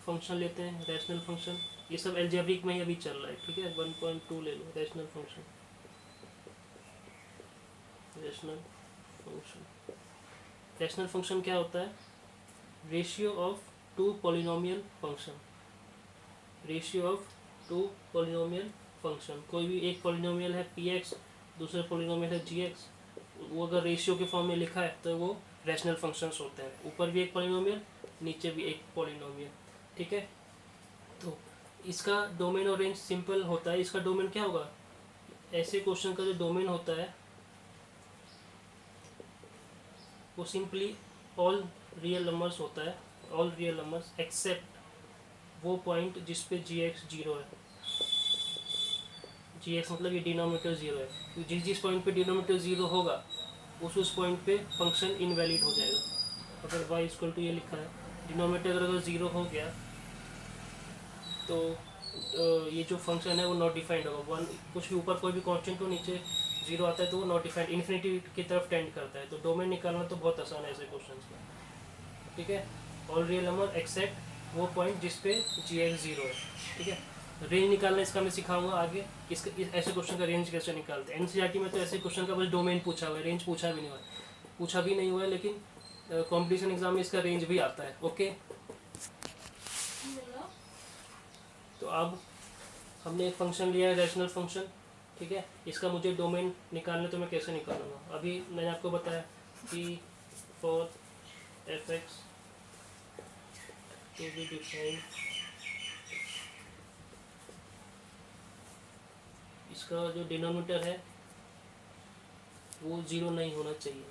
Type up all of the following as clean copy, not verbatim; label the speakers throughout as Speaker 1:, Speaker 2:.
Speaker 1: Function लेते हैं, rational function. ये सब एल्जेब्रिक में ही अभी चल रहा है, ठीक है। 1.2 ले लो, rational function. Rational function, rational function क्या होता है? Ratio of two polynomial function. Ratio of two polynomial function. कोई भी एक पॉलिनोमियल है px, दूसरा पॉलिनोमियल है gx, वो अगर रेशियो के फॉर्म में लिखा है तो वो रैशनल फंक्शंस होते हैं। ऊपर भी एक पॉलिनोमियल, नीचे भी एक पॉलिनोमियल, ठीक है। तो इसका डोमेन और रेंज सिंपल होता है। इसका डोमेन क्या होगा? ऐसे क्वेश्चन का जो डोमेन होता है वो सिंपली ऑल रियल नंबर्स होता है, ऑल रियल नंबर्स एक्सेप्ट वो पॉइंट जिस पे gx 0 है। gx मतलब ये डिनोमिनेटर 0 है, तो जिस जिस पॉइंट पे डिनोमिनेटर 0 होगा उस पॉइंट पे फंक्शन इनवैलिड हो जाएगा। अगर y इक्वल टू ये लिखा है, डिनोमिनेटर अगर 0 हो गया तो ये जो फंक्शन है वो नॉट डिफाइंड होगा। वन कुछ भी ऊपर कोई भी कांस्टेंट हो, नीचे 0 आता है तो वो नॉट डिफाइंड, इन्फिनिटी की तरफ टेंड करता है। तो डोमेन निकालना तो बहुत आसान है ऐसे क्वेश्चन का, ठीक है। ऑल रियल नंबर एक्सेप्ट वो पॉइंट जिस पे gx 0 है, ठीक है। रेंज निकालना इसका मैं सिखाऊंगा आगे। ऐसे क्वेश्चन का रेंज कैसे निकालते हैं। एनसीईआरटी में तो ऐसे क्वेश्चन का बस डोमेन पूछा हुआ है, रेंज पूछा भी नहीं हुआ है, लेकिन कॉम्पिटिशन एग्जाम में इसका रेंज भी आता है। ओके, तो अब हमने एक फंक्शन लिया है रैशनल फंक्शन, ठीक है। इसका मुझे डोमेन निकालना, तो मैं कैसे निकालूंगा? अभी मैंने आपको बताया कि for fx to be defined, इसका जो डिनोमिनेटर है वो 0 नहीं होना चाहिए।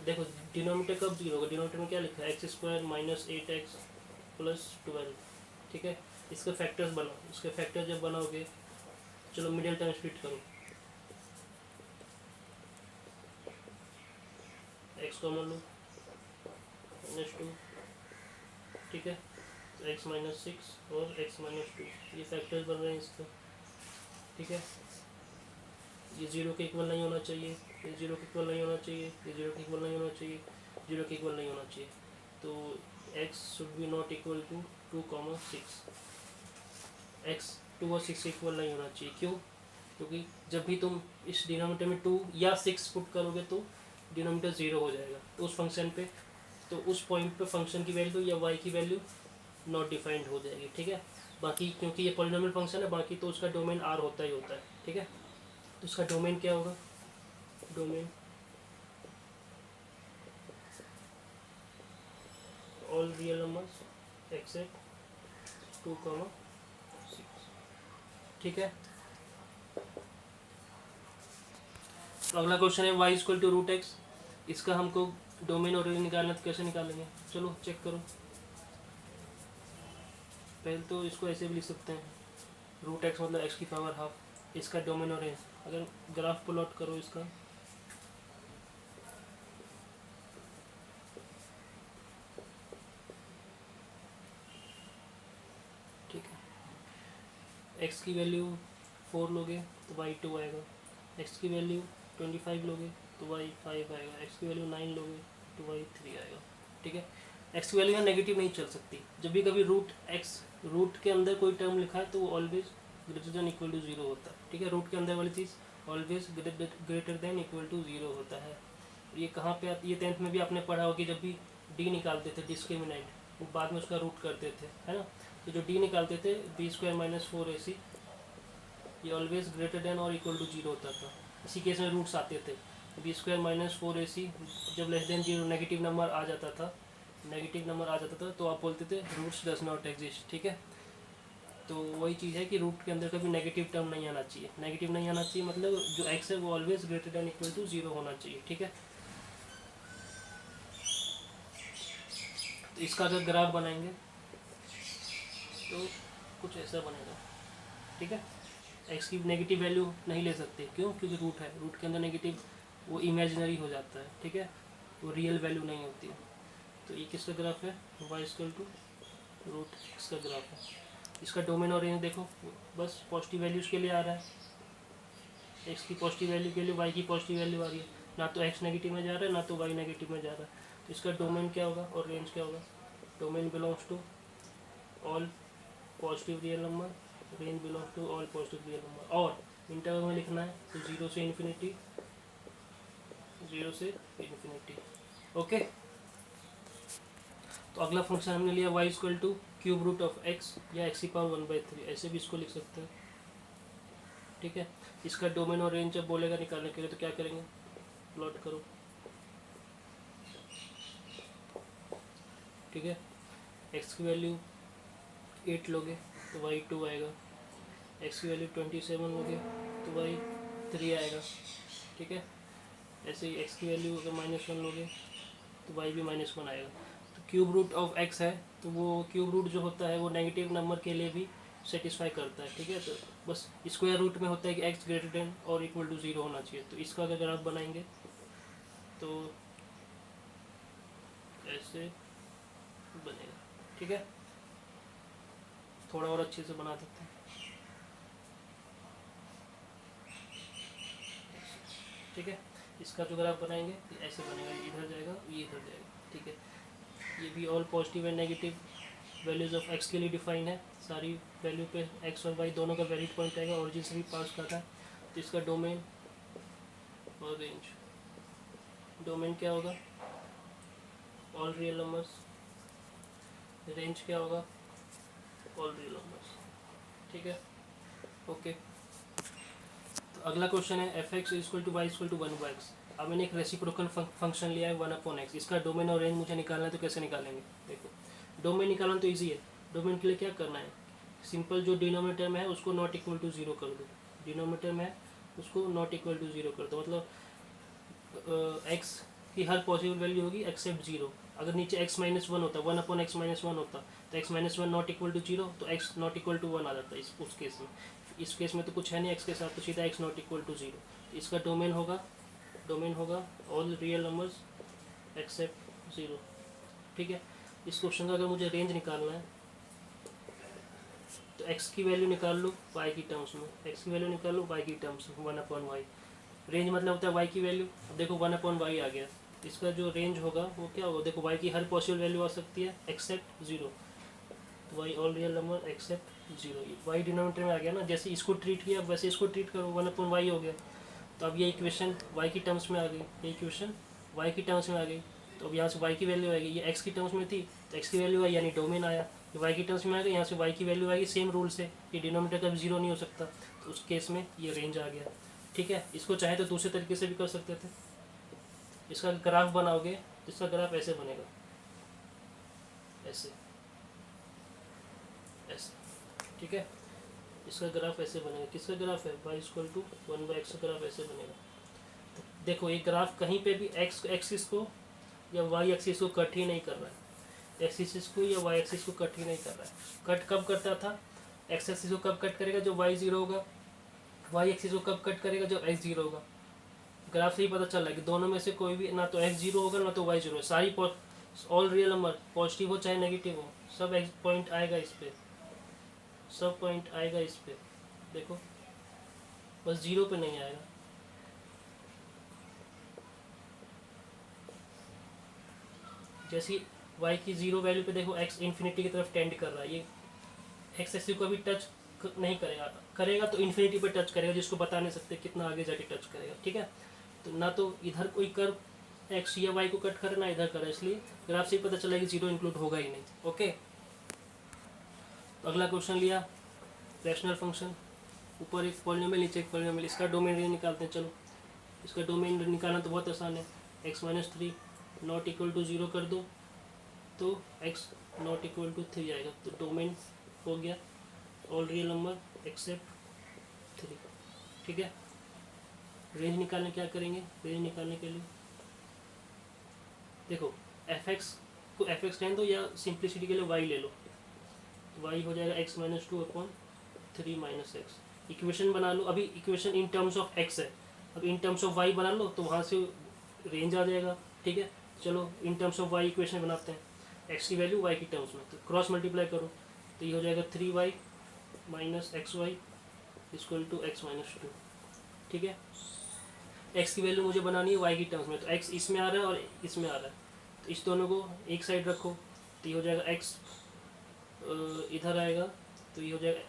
Speaker 1: देखो डिनोमिनेटर कब 0 होगा? डिनोमिनेटर में क्या लिखा है? x² - 8x + 12, ठीक है। इसके फैक्टर्स बनाओ। इसके फैक्टर जब बनाओगे, चलो मिडिल टर्म स्प्लिट करो, x कॉमन लो, -2, ठीक है। x - 6 और x - 2, ये फैक्टर्स बन रहे हैं इसका, ठीक है। ये 0 के इक्वल नहीं होना चाहिए, ये 0 के इक्वल नहीं होना चाहिए, ये 0 के इक्वल नहीं होना चाहिए, 0 के इक्वल नहीं होना चाहिए। तो x should be not equal to 2, 6। x 2 और 6 इक्वल नहीं होना चाहिए। क्यों? क्योंकि जब भी तुम इस डिनोमिनेटर में 2 या 6 पुट करोगे तो डिनोमिनेटर 0 हो जाएगा। तो उस फंक्शन पे, तो उस पॉइंट पे फंक्शन की वैल्यू या y की वैल्यू नॉट डिफाइंड हो जाएगी, ठीक है। बाकी क्योंकि ये पॉलिनोमियल फंक्शन है, बाकी तो उसका डोमेन r होता ही होता है, ठीक है। तो इसका डोमेन क्या होगा? Domain all real numbers accept 2, 6, ठीक है। तो अगला क्वेश्चन है y = √x। इसका हमको डोमेन और रेंज निकालना, तो कैसे निकालेंगे? चलो चेक करो। पहले तो इसको ऐसे भी लिख सकते हैं, √x मतलब x की पावर ½ इसका डोमेन और रेंज। अगर ग्राफ प्लॉट करो इसका, ठीक है। x की वैल्यू 4 लोगे तो y 2 आएगा, x की वैल्यू 25 लोगे तो y 5 आएगा, x की वैल्यू 9 लोगे तो y 3 आएगा, ठीक है। x की वैल्यू यहाँ नेगेटिव नहीं चल सकती। जब भी कभी रूट के अंदर कोई टर्म लिखा है तो वो always greater than equal to 0 होता है, ठीक है। रूट के अंदर वाली चीज़ always greater than equal to 0 होता है। ये कहाँ पे ये 10th में भी आपने पढ़ा हो कि जब भी d निकालते थे डिस्क्रिमिनेंट, वो बाद में उसका रूट करते थे, है ना। तो जो d निकालते थे b² - 4ac, ये ऑलवेज ग्रेटर देन और इक्वल टू 0 होता था। इसी केस में रूट्स आते थे। b² - 4ac जब लेस देन 0 नेगेटिव नंबर आ जाता था, तो आप बोलते थे रूट्स डज नॉट एग्जिस्ट, ठीक है। तो वही चीज़ है कि रूट के अंदर कभी नेगेटिव टर्म नहीं आना चाहिए। नेगेटिव नहीं आना चाहिए मतलब जो x है वो always greater than equal to 0 होना चाहिए, ठीक है। तो इसका अगर ग्राफ बनाएंगे तो कुछ ऐसा बनेगा, ठीक है। x की नेगेटिव वैल्यू नहीं ले सकते, क्यों? क्योंकि रूट है, रूट के अंदर नेगेटिव वो इमेजिनरी हो जाता है, ठीक है, वो रियल वैल्यू नहीं होती है। तो ये किसका ग्राफ है? y = √x का ग्राफ है। इसका डोमेन और रेंज देखो, बस पॉजिटिव वैल्यूज़ के लिए आ रहा है। x की पॉजिटिव वैल्यू के लिए y की पॉजिटिव वैल्यू आ रही है, ना तो x नेगेटिव में जा रहा है ना तो y नेगेटिव में जा रहा है। तो इसका डोमेन क्या होगा और रेंज क्या होगा? Domain belongs to all positive real number, range belong to all positive real number, और इंटरवल में लिखना है तो 0 से इन्फिनिटी, 0 से इन्फिनिटी। ओके, तो अगला फंक्शन हमने लिया y equal to cube root of x या x की पावर 1/3, ऐसे भी इसको लिख सकते हैं। ठीक है, इसका डोमेन और रेंज जब बोलेगा निकालने के लिए तो क्या करेंगे, प्लॉट करो। ठीक है, x की वैल्यू 8 लोगे तो y 2 आएगा, x की वैल्यू 27 लोगे तो y 3 आएगा। ठीक है, ऐसे ही x की वैल्यू अगर -1 लोगे तो y भी -1 आएगा। तो क्यूब रूट ऑफ x है तो वो क्यूब रूट जो होता है वो नेगेटिव नंबर के लिए भी सेटिस्फाई करता है। ठीक है, तो बस स्क्वायर रूट में होता है कि x ग्रेटर देन और इक्वल टू 0 होना चाहिए। तो इसका अगर आप बनाएंगे तो ऐसे बनेगा। ठीक है, थोड़ा और अच्छे से बना सकते हैं। ठीक है, इसका जो ग्राफ बनाएंगे तो ऐसे बनेगा, इधर जाएगा ये इधर जाएगा। ठीक है, ये भी all positive and negative values of x के लिए डिफाइन है। सारी वैल्यू पे x और y दोनों का वैलिड पॉइंट आएगा, ऑरिजिन से भी पास कर रहा है। तो इसका डोमेन और रेंज, डोमेन क्या होगा, ऑल रियल नंबर्स, रेंज क्या होगा, ऑल रियल नंबर्स। ठीक है, ओके। तो अगला क्वेश्चन है F X equal to Y equal to 1/x। अब मैंने एक रेसिप्रोकल फंक्शन लिया है 1/x, इसका डोमेन और रेंज मुझे निकालना है तो कैसे निकालेंगे। देखो, डोमेन निकालना तो ईजी है। डोमेन के लिए क्या करना है, सिंपल जो डिनोमिनेटर में है उसको नॉट इक्वल टू 0 कर दो। डिनोमिनेटर में है उसको नॉट इक्वल टू 0 कर दो, मतलब एक्स की हर पॉसिबल वैल्यू होगी एक्सेप्ट 0। अगर नीचे x -1 होता, 1/x-1 होता तो x-1 नॉट इक्वल टू 0, तो x नॉट इक्वल टू 1 आ जाता है उस केस में। इस केस में तो कुछ है नहीं x के साथ, तो सीधा x नॉट इक्वल टू 0। तो इसका डोमेन होगा ऑल रियल नंबर्स एक्सेप्ट 0। ठीक है, इस क्वेश्चन का अगर मुझे रेंज निकालना है तो x की वैल्यू निकाल लो y की टर्म्स में, x की वैल्यू निकाल लो y की टर्म्स में 1/y। रेंज मतलब होता है y की वैल्यू। अब देखो 1/y आ गया, इसका जो रेंज होगा वो क्या होगा, देखो y की हर पॉसिबल वैल्यू आ सकती है एक्सेप्ट 0। तो y all real number accept 0, y denominator में आ गया ना। जैसे इसको ट्रीट किया वैसे इसको ट्रीट करो, 1/y हो गया। तो अब ये इक्वेशन y की टर्म्स में आ गई, ये इक्वेशन y की टर्म्स में आ गई। तो अब यहाँ से y की वैल्यू आएगी, ये x की टर्म्स में थी तो x की वैल्यू आई, यानी डोमेन आया। ये y की टर्म्स में आ गई, यहाँ से y की वैल्यू आएगी, सेम रूल से ये डिनोमिनेटर कभी 0 नहीं हो सकता, तो उस केस में ये रेंज आ गया। ठीक है, इसको चाहे तो दूसरे तरीके से भी कर सकते थे। इसका ग्राफ बनाओगे तो इसका ग्राफ ऐसे बनेगा, ऐसे ऐसे। ठीक है, इसका ग्राफ ऐसे बनेगा। किसका ग्राफ है, y इक्वल टू 1/x का ग्राफ ऐसे बनेगा। तो देखो ये ग्राफ कहीं पे भी x एक्सिस को या y एक्सिस को कट ही नहीं कर रहा है, x एक्सिस को या y एक्सिस को कट ही नहीं कर रहा है। कट कब करता था, x एक्सिस को कब कट करेगा, जब y 0 होगा। y एक्सिस को कब कट करेगा, जब x 0 होगा। ग्राफ से ही पता चल रहा है कि दोनों में से कोई भी ना तो x 0 होगा ना तो y 0। सारी ऑल रियल नंबर पॉजिटिव हो चाहे नेगेटिव हो, सब x पॉइंट आएगा इस पे, सब पॉइंट आएगा इस पे। देखो बस 0 पे नहीं आएगा। जैसे y की 0 वैल्यू पे देखो x इन्फिनिटी की तरफ टेंड कर रहा है, ये x एक्सिस को अभी टच नहीं करेगा तो इन्फिनिटी पे टच करेगा, जिसको बता नहीं सकते कितना आगे जाके टच करेगा। ठीक है, तो ना तो इधर कोई कर्व x या y को कट करे ना इधर करे, इसलिए ग्राफ से ही पता चला कि 0 इंक्लूड होगा ही नहीं। ओके, तो अगला क्वेश्चन लिया रैशनल फंक्शन, ऊपर एक पॉलिनोमियल नीचे एक पॉलिनोमियल, इसका डोमेन रेंज निकालते हैं। चलो, इसका डोमेन निकालना तो बहुत आसान है, x-3 नॉट इक्वल टू 0 कर दो तो x नॉट इक्वल टू 3 आएगा। तो डोमेन हो गया ऑल रियल नंबर एक्सेप्ट 3। ठीक है, रेंज निकालने क्या करेंगे, रेंज निकालने के लिए देखो f(x) को f(x) रहने दो या सिंप्लिसिटी के लिए y ले लो, तो y हो जाएगा x-2/3 - x। इक्वेशन बना लो, अभी equation in terms of x है, अब इन टर्म्स ऑफ y बना लो तो वहाँ से रेंज आ जाएगा। ठीक है, चलो in terms of y equation बनाते हैं, x की वैल्यू y की टर्म्स में, तो क्रॉस मल्टीप्लाई करो तो ये हो जाएगा 3y - xy equal to x-2। ठीक है, x की वैल्यू मुझे बनानी है y की टर्म्स में, तो x इसमें आ रहा है और इसमें आ रहा है, तो इस दोनों को एक साइड रखो तो ये हो जाएगा x इधर आएगा तो ये हो जाएगा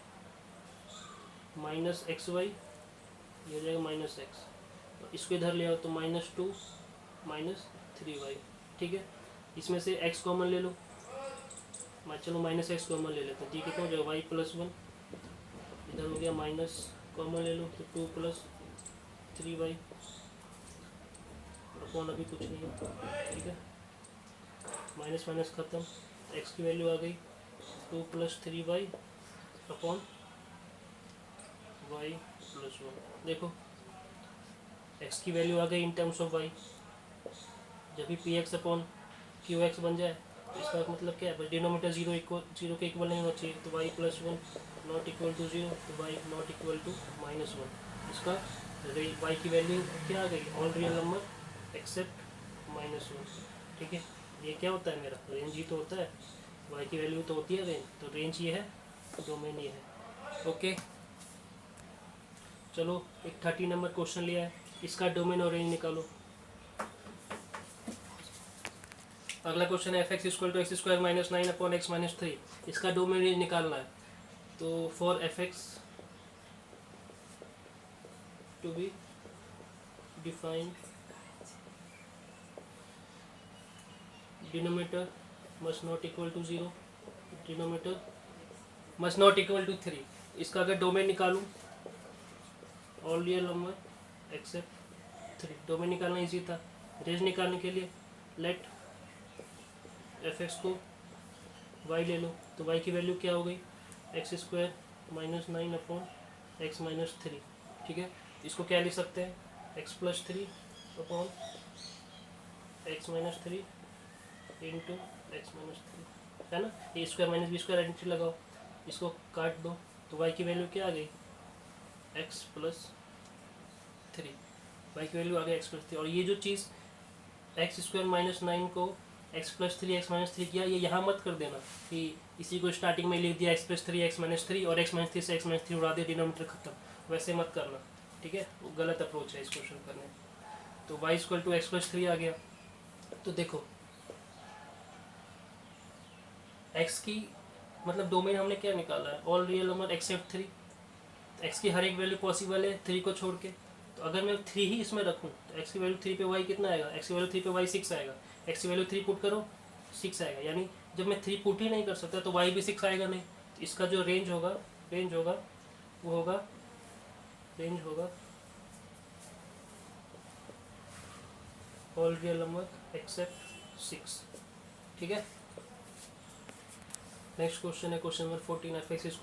Speaker 1: माइनस एक्स वाई, ये हो जाएगा माइनस एक्स, इसको इधर ले आओ तो -2 -3y, ठीक है। इसमें से x कॉमन ले लो, चलो -x कॉमन ले लेते हैं, ठीक है। कितना हो जाएगा y+1, इधर हो गया माइनस कॉमन ले लो तो 2 + 3y, अपॉन अभी कुछ नहीं है, ठीक है। माइनस माइनस खत्म, x की वैल्यू आ गई 2 + 3y अपॉन y+1। देखो x की वैल्यू आ गई इन टर्म्स ऑफ y। जब भी px अपॉन qx बन जाए तो इसका मतलब क्या है, बस डिनोमीटर जीरो के इक्वल नहीं होना चाहिए, तो y+1 नॉट इक्वल टू 0, तो y नॉट इक्वल टू -1। इसका y की वैल्यू क्या आ गई, ऑल रियल नंबर एक्सेप्ट -1, ठीक है। ये क्या होता है, मेरा रेंज ही तो होता है, y की वैल्यू तो होती है रेंज, तो रेंज ये है, डोमेन ये है, ओके। चलो एक 30 नंबर क्वेश्चन लिया है, इसका डोमेन और रेंज निकालो। अगला क्वेश्चन है f(x = x² - 9 अपॉन x - 3), इसका डोमेन रेंज निकालना है। तो for f(x) to be defined, denominator must not equal to 0, denominator must not equal to 3। इसका अगर डोमेन निकालूं, all real number except 3, domain निकालना इजी था। रेंज निकालने के लिए लेट f(x) को y ले लो, तो y की वैल्यू क्या हो गई, x² - 9 अपॉन x - 3, ठीक है। इसको क्या लिख सकते हैं, x+3 upon x - 3 into x - 3, है ना। a² - b² आइडेंटिटी लगाओ, इसको काट दो, तो y की वैल्यू क्या आ गई, x+3, y की वैल्यू आ गई x+3। और ये जो चीज़ x² - 9 को x+3 x - 3 किया, ये यहाँ मत कर देना कि इसी को स्टार्टिंग में लिख दिया x+3 x - 3 और x - 3 से x - 3 उड़ा दिया, डिनोमीटर खत्म, वैसे मत करना, ठीक है। वो गलत अप्रोच है इस क्वेश्चन करने। तो y = x+3 आ गया। तो देखो x की मतलब डोमेन हमने क्या निकाला है, all real number except 3, x की हर एक वैल्यू पॉसिबल है 3 को छोड़ के। तो अगर मैं 3 ही इसमें रखूँ तो x की वैल्यू 3 पे y कितना आएगा, x की वैल्यू 3 पे y 6 आएगा, x की वैल्यू 3 पुट करो 6 आएगा, यानी जब मैं 3 पुट ही नहीं कर सकता तो y भी 6 आएगा नहीं। तो इसका जो रेंज होगा वो होगा, रेंज होगा ऑल रियल नंबर एक्सेप्ट 6, ठीक है। नेक्स्ट क्वेश्चन है question number 14, f(x) =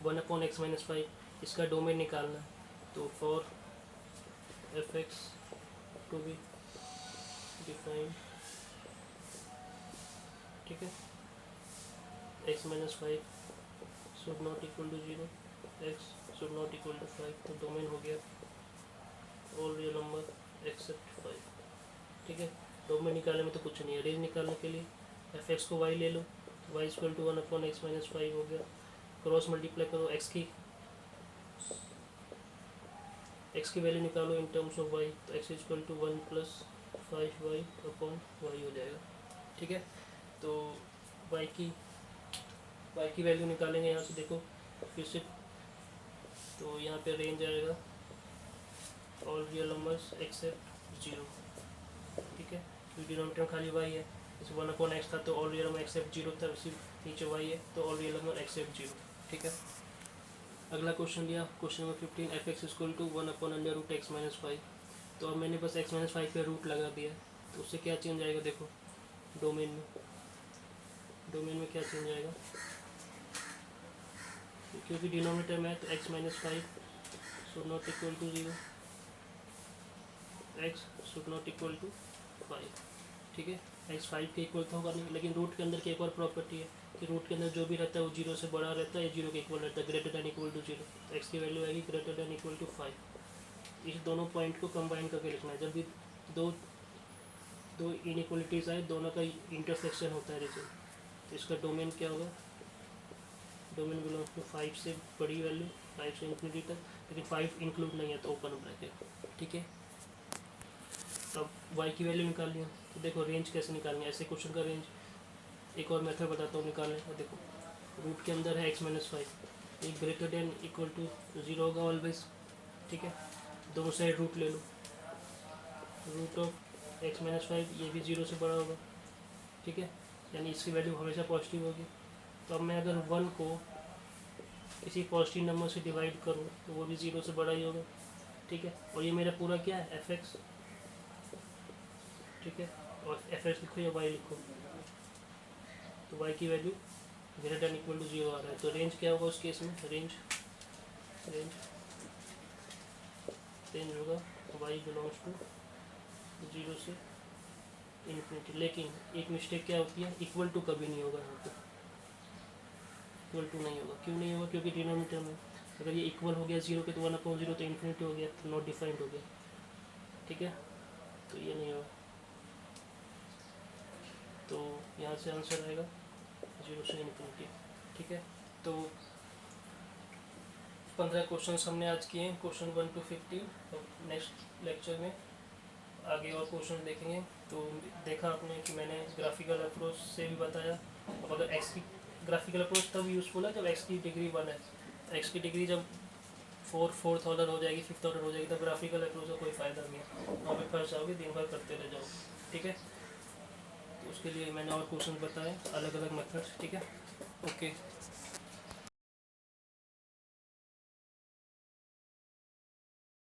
Speaker 1: 1 upon x - 5, इसका डोमेन निकालना है। तो for f(x) to be defined, ठीक है, x - 5 should not equal to 0, x should not equal to 5, तो डोमेन हो गया ऑल रियल नंबर एक्सेप्ट 5, ठीक है। डोमेन निकालने में तो कुछ नहीं है, रेंज निकालने के लिए f(x) को y ले लो, y = 1 अपॉन x - 5 हो गया, क्रॉस मल्टीप्लाई करो, x की वैल्यू निकालो इन टर्म्स ऑफ y, तो x = 1 + 5y अपॉन y हो जाएगा, ठीक है। तो y की वैल्यू निकालेंगे यहाँ से, देखो फिर से, तो यहाँ पे रेंज आएगा ऑल रियल नंबर्स एक्सेप्ट 0, ठीक है, क्योंकि डिनोमिनेटर खाली y है, जैसे 1 अपॉन x था तो ऑल रियल नंबर एक्सेप्ट 0 था, उसी नीचे y है तो ऑल रियल नंबर एक्सेप्ट 0, ठीक है। अगला क्वेश्चन लिया question number 15, f(x) = 1 upon √x - 5, तो अब मैंने बस x - 5 पे रूट लगा दिया, तो उससे क्या चेंज आएगा, देखो डोमेन में क्या चेंज आएगा, क्योंकि डिनोमिनेटर में है तो x - 5 should not equal to 0, x should not equal to 5, ठीक है। x 5 के इक्वल तो होगा नहीं, लेकिन रूट के अंदर की एक और प्रॉपर्टी है कि रूट के अंदर जो भी रहता है वो 0 से बड़ा रहता है या 0 के इक्वल रहता है, ग्रेटर दैन इक्वल टू 0, तो x की वैल्यू आएगी ग्रेटर दैन इक्वल टू 5। इस दोनों पॉइंट को कंबाइन करके लिखना है, जब भी दो इनइक्वलिटीज़ आए, दोनों का इंटरसेक्शन होता है रिजल्ट। तो इसका डोमेन क्या होगा, डोमेन बिलोंग्स टू 5 से बड़ी वैल्यू, 5 से इन्फिनिटी तक, लेकिन 5 इंक्लूड नहीं है तो ओपन ब्रैकेट, ठीक है। अब y की वैल्यू निकाल लिया, तो देखो रेंज कैसे निकालेंगे, ऐसे क्वेश्चन का रेंज एक और मेथड बताता हूँ निकालने का। देखो रूट के अंदर है x माइनस फाइव, ये ग्रेटर देन इक्वल टू 0 होगा ऑलवेज, ठीक है। दोनों साइड रूट ले लो, root of x minus five ये भी 0 से बड़ा होगा, ठीक है, यानी इसकी वैल्यू हमेशा पॉजिटिव होगी। तो अब मैं अगर 1 को किसी पॉजिटिव नंबर से डिवाइड करूँ तो वो भी 0 से बड़ा ही होगा, ठीक है। और ये मेरा पूरा क्या है f(x), ठीक है, और f(x) लिखो या y लिखो, तो y की value greater than equal to 0 आ रहा है। तो रेंज क्या होगा उस केस में, रेंज होगा y बिलोंग्स टू 0 से इन्फिनिटी। लेकिन एक मिस्टेक क्या होती है, इक्वल टू कभी नहीं होगा यहाँ पे, इक्वल टू नहीं होगा। क्यों नहीं होगा, क्योंकि डिनोमिनेटर में अगर ये इक्वल हो गया 0 के तो 1/0 तो इन्फिनिटी हो गया, तो नॉट डिफाइंड हो गया, ठीक है, तो ये नहीं होगा। तो यहाँ से आंसर आएगा 0 से इन्फिनिटी, ठीक है। तो 15 क्वेश्चन हमने आज किए हैं, क्वेश्चन 1 to 15। तो नेक्स्ट लेक्चर में आगे और क्वेश्चन देखेंगे। तो देखा आपने कि मैंने ग्राफिकल अप्रोच से भी बताया। अब अगर एक्स की ग्राफिकल अप्रोच तब यूज़फुल है जब एक्स की डिग्री 1 है, एक्स की डिग्री जब फोर्थ ऑर्डर हो जाएगी, फिफ्थ ऑर्डर हो जाएगी, तब ग्राफिकल अप्रोच का कोई फ़ायदा नहीं है, वहाँ पे फंस जाओगे, दिन भर करते रह जाओगे, ठीक है। तो उसके लिए मैंने और क्वेश्चन बताए अलग अलग मेथड्स, ठीक है, ओके।